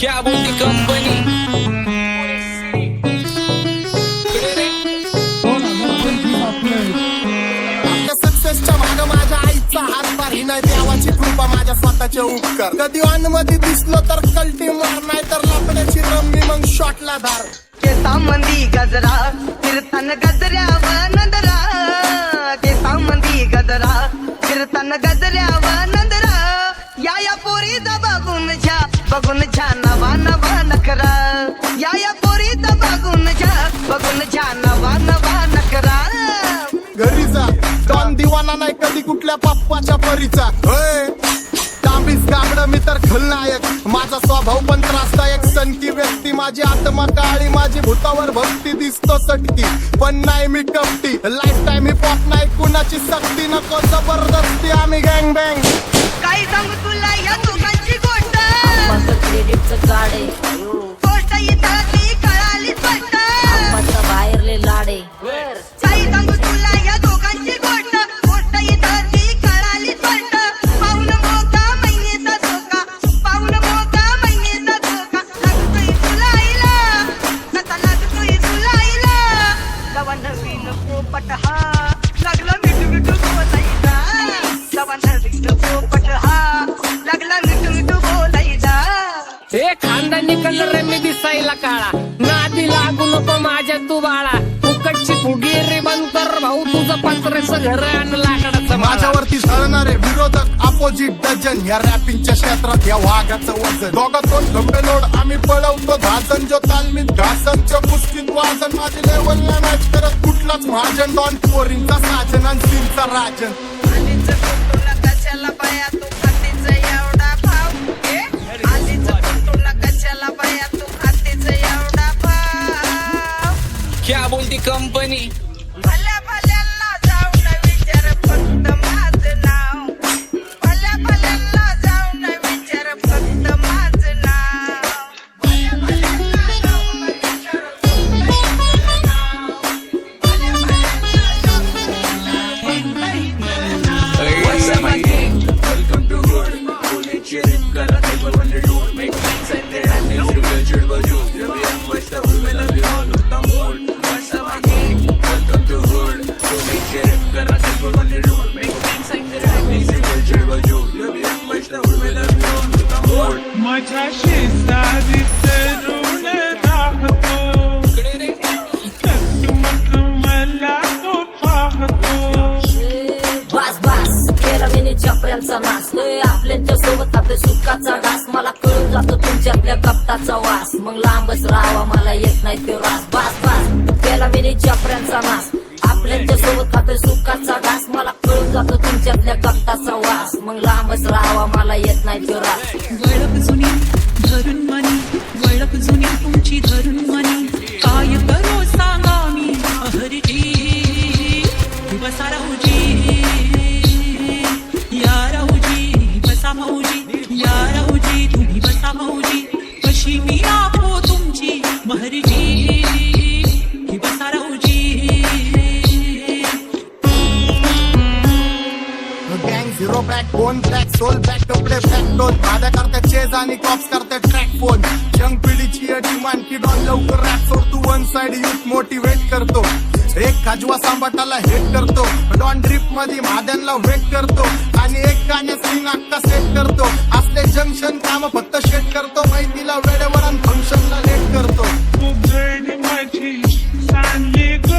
क्या बोलती कंपनी सक्सेसच्या माग माझ्या आईचा हातभार ही नाही देवाची कृपा माझ्या स्वतःचे उपकार कधी मध्ये दिसलो तर कल्टी मार नाही तर लपण्याची रम्मी मग शॉटला धार केसांमंदी गजरा फिरताना गजऱ्यावर नंदरा केसांमंदी गजरा फिरताना गजऱ्यावर नंदरा या पोरीचा बघून झा नवा नवा नखरा या पोरीचा बघून झा नवा नवा नखरा घरीचा डॉन दिवाना नाही कधी कुठल्या पप्पाच्या परीचा तांबीस गाबड मी तर खलनायक माझा स्वभाव पण त्रासदायक सनकी व्यक्ती माझी आत्मा काळी माझी भूतावर भक्ती दिसतो सटकी पण नाही मी कपटी लाईफ टाइम हिप हॉप नाही कुणाची सक्ती नको जबरदस्ती आम्ही गँग बँग काय सांगू तुला या दोघांची गोष्ट क्रेडिटचं गाडे गोष्ट इथं कळाली स्पष्ट बाहेरले लाडे काय सांगू तुला या दोघांची गोष्ट गोष्ट इथं कळाली स्पष्ट पाऊन मोका महिनेचा धोका पाऊन मोका महिनेचा धोका लागतोय तुला आईला कसा लागतोय तुला आईला गवा नवीन पोपट हा लागला मिठू मिठू बोलायचा गवा नवीन पोपट हा लागला मिठू मिठू बोलायचा हे खानदानी कलर रे मी दिसायला काळा नादी लागू नको माझ्या तू बाळा फुकटची फुगीरी बंद कर भाऊ तुझं पत्रेचं घर आणि लाकडाचं माझ्यावरती झळणारे विरोधक अपोजिट डझन या रॅपिंगच्या क्षेत्रात या वाघाचं वजन दोघातून गंभेलोड आम्ही पळवतो धाजन जो तालमीत घासनच्या कुस्तीत वाजन माझी लेवलला मॅच करत कुठलाच महाजन डॉन पोरींचा साजन आणि सीनचा राजन आलीच तुला कशाला बाया तू खातीच एवढा भाव आलीच तुला कशाला बाया तू खातीच एवढा भाव क्या बोलती कंपनी भल्या भल्यांना जाऊन विचार फक्त माझं नाव भल्या भल्यांना जाऊन विचार फक्त माझं नाव भल्या भल्यांना जाऊन विचार फक्त माझं नाव भल्या भल्यांना जाऊन What's up, my gang? Welcome to Hood. Holy Cherry, Kara, Table, Wonder Dude. Make sense and their handles, you will chill, but you. You be young, but stuff, we will love you all. Look down, hold. What's up, my gang? Welcome to Hood. Holy Cherry, Kara, Table, Wonder Dude. Make sense and their handles, you will chill, but you. You be young, but stuff, we will love you all. Look down, hold. माझ्या शेजारीत ऋण राहतो मग मला तो पाहतो बस बस केला मी चपऱ्यांचा नाश आपल्याच्या सोबत आपल्या सुखाचा घास मला कळून जातो तुमच्यातल्या कपटाचा वास मग लांबच राहावा मला येत नाही तो रास बस बस केला मी चपऱ्यांचा नाश आपल्याच्या सोबत आपल्या सुखाचा घास मला कळून जातो तुमच्यातल्या कपटाचा वास मग लांबच राहावा मला येत नाही तो रास वळख जुनी धरून मनी वळख जुनी तुमची धरून मनी काय करो सांगा मी हरजी बसा राहूजी या राहूजी बसा भाऊजी या राहूजी तुम्ही बसा भाऊजी कशी मी राहो तुमची महरजी बसा राहूजी गँग zero back bone back soul back कपडे बॅक डोन भाड्या करते चेज आणि कॉप्स करते ट्रॅक फोन यंग पिढीची डिमांड की डॉन लवकर रॅप सोड तू वन साइड युथ मोटिवेट करतो एक खाजवा सांबाटाला हेट करतो डॉन ड्रिप मध्ये महाद्यांना वेट करतो आणि एक गाण्यात सिंग अक्का सेट करतो असले जंक्शन काम फक्त शेट करतो माहितीला वेळेवर आणि फंक्शनला लेट करतो उघड माझी सांगली ग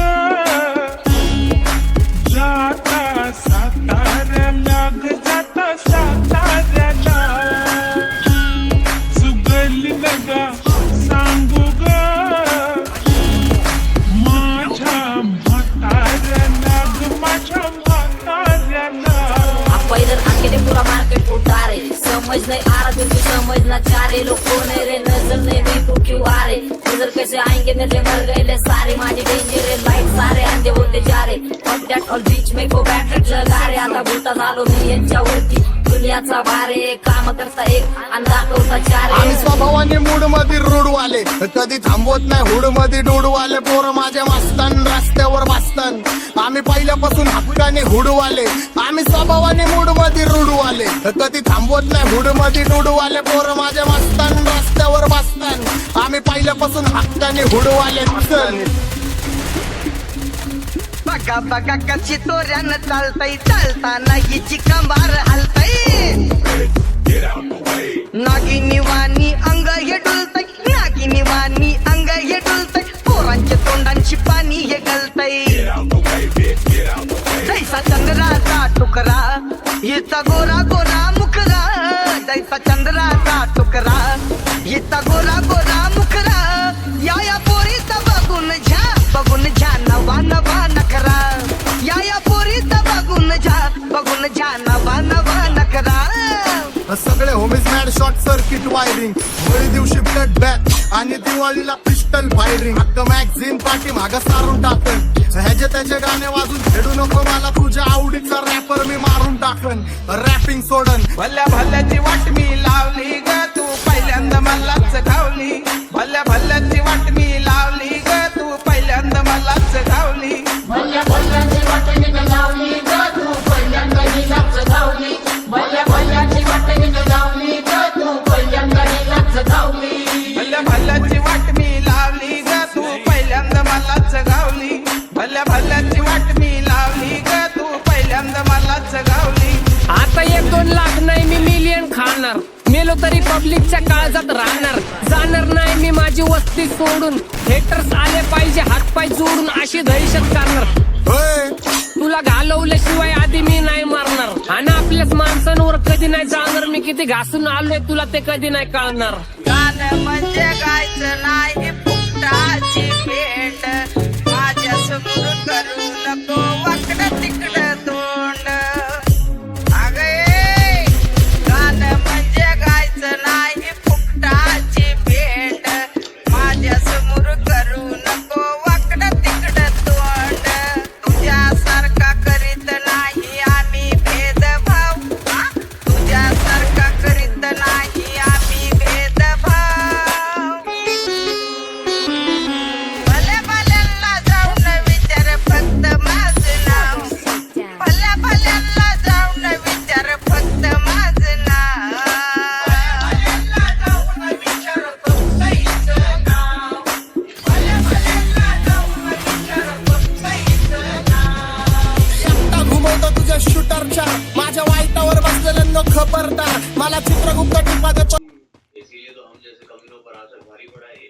जाता साताऱ्याला ग जाता साताऱ्याला सुगली नगा सांगू ग माझ्या म्हाताऱ्याला ग माझ्या म्हाताऱ्याला पहिलं आखेने पुरा मार्केट उतारे समझ नहीं आ रहा तुझे समझना चाह रहे लोग कौन है रे नजर नहीं भी तू क्यों आ रहे नजर कैसे आएंगे मेरे मर गए ले सारे माझे डेंजर है लाइट सारे अंधे होते जा रहे अब दैट ऑल बीच में को बैटरी लगा रे आता भूता झालो मी यांच्यावरती दुनियाचा भारे काम करता एक आणि दाखवता चार आम्ही स्वभावाने मूड मध्ये रूडवाले कधी थांबवत नाही हुड मध्ये डोडवाले पोरं माझ्या मस्तान रस्त्यावर बसतान आम्ही पहिल्यापासून हक्काने हुडवाले आम्ही स्वभावाने मूड मध्ये रूडवाले कधी थांबवत नाही हुड मध्ये डोडवाले पोरं माझ्या मस्तान रस्त्यावर बसतान वतन आम्ही पहिल्यापासून हक्काने हुडवाले चल बघा बघा कशी तोऱ्यानं चालतय चालताना हिची कंबार हलतय नागिनी वाणी अंग हे डुलतय नागिनी वाणी अंग हे डुलतय पोरांच्या तोंडांची पाणी हे गलतय जैसा चंद्राचा तुकरा हिचा गोरा गोरा मुखरा जैसा चंद्राचा तुकरा हिचा गोरा गोरा मुखरा या पोरीचा बघून झा नवा नवा नखरा या पोरीचा बघून झा नवा नवा नखरा सगळे homies mad short circuit wiring Holi दिवशी ब्लड बॅच आणि दिवाळीला पिस्टल फायरिंग हक्क मॅगझिन पाठी मागं सारून टाकन ह्याचे त्याचे गाणे वाजून खेळू नको मला तुझ्या आवडीचा रॅपर मी मारून टाकन रॅपिंग सोडन भल्या भल्याची वाट मी लावली ग तू पहिल्यांदा मलाच घावली भल्या भल्याची वाट मी लावली ग तू पहिल्यांदा मलाच घावली भल्या भल्याची वाटणी लावली ग तू पहिल्यांदा हिलाच धावली भल्या भल्याची वाटणी लावली ग तू पहिल्यांदा हिलाच धावली भल्या भल्याची वाट मी लावली ग तू पहिल्यांदा मलाच घावली भल्या भल्याची वाट मी लावली ग तू पहिल्यांदा मलाच घावली आता 1-2 लाख नाही मी मिलियन खाणार मेलो तरी पब्लिकच्या काळजात राहणार जाणार नाही मी माझी वस्ती सोडून हेटर्स आले पाहिजे हातपाय जोडून अशी दहशत करणार होय तुला घालवल्याशिवाय आधी मी नाही मारणार आणि आपल्याच माणसांवर कधी नाही जाणार मी किती घासून आलोय तुला ते कधी नाही कळणार गाणं म्हणजे गायचं नाही फुकटाची भेट माझ्या समोर करू नको वाकडं तिकडं तोंड अगे गाणं म्हणजे गायचं नाही फुकटाची भेट माझ्या समोर करू नको वाकडं तिकडं तोंड तुझ्यासारखा करीत नाही आम्ही भेदभाव तुझ्यासारखा करीत नाही आम्ही भेदभाव भल्या भल्यांना जाऊन विचार फक्त माझं नाव भल्या भल्यांना जाऊन विचार फक्त माझं नाव एकटा घुमवतो तुझ्या शूटरच्या माझ्या वाईटावर बसलेल्यांना खबरदार मला चित्रगुप्त टिपा देतो इसीलिए तो हम जैसे कमीनों पर आकर भारी पड़ा है